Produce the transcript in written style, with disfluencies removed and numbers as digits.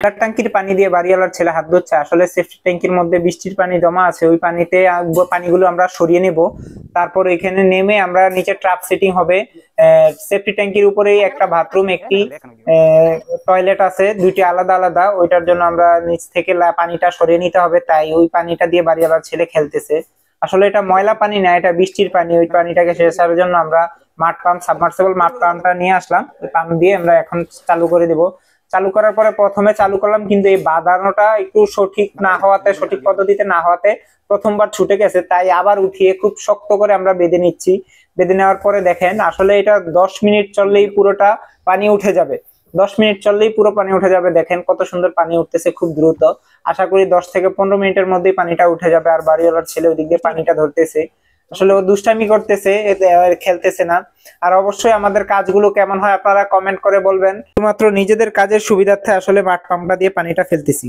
ট্যাঙ্কির পানি দিয়ে বাড়িওয়ালার ছেলে হাত ধুচ্ছে। আসলে সেফটি ট্যাঙ্কির মধ্যে বৃষ্টির পানি জমা আছে, ওই পানিতে পানিগুলো আমরা সরিয়ে নেব। তারপর এখানে নেমে আমরা নিচে ট্রাপ সেটিং হবে। সেফটি ট্যাঙ্কির উপরেই একটা বাথরুম, একটি টয়লেট আছে, দুইটি আলাদা আলাদা। ওইটার জন্য আমরা নিচ থেকে পানিটা সরিয়ে নিতে হবে, তাই ওই পানিটা দিয়ে বাড়িওয়ালার ছেলে খেলতেছে। আসলে এটা ময়লা পানি না, এটা বৃষ্টির পানি। ওই পানিটাকে শেষ করার জন্য আমরা মাড পাম্প, সাবমার্সিবল মাড পাম্পটা নিয়ে আসলাম। ওই পাম্প দিয়ে আমরা এখন চালু করে দেব। চালু করার পরে প্রথমে চালু করলাম, কিন্তু এই বাঁধানোটা একটু সঠিক না হওয়াতে, সঠিক পদ্ধতিতে না হওয়াতে প্রথমবার ছুটে গেছে, তাই আবার উঠিয়ে খুব শক্ত করে আমরা বেঁধে নিচ্ছি। বেঁধে নেওয়ার পরে দেখেন, আসলে এটা 10 মিনিট চললেই পুরোটা পানি উঠে যাবে। 10 মিনিট চললেই পুরো পানি উঠে যাবে। দেখেন কত সুন্দর পানি উঠতেছে, খুব দ্রুত। আশা করি 10 থেকে 15 মিনিটের মধ্যেই পানিটা উঠে যাবে। আর বাড়িওয়ালার ছেলে ওইদিক দিয়ে পানিটা ধরতেছে। আসলে ও দুষ্টামি করতেছে, খেলতেছে না। আর অবশ্যই আমাদের কাজগুলো কেমন হয় আপনারা কমেন্ট করে বলবেন। শুধুমাত্র নিজেদের কাজের সুবিধার্থে আসলে মাঠ পাম্পটা দিয়ে পানিটা ফেলতেছি।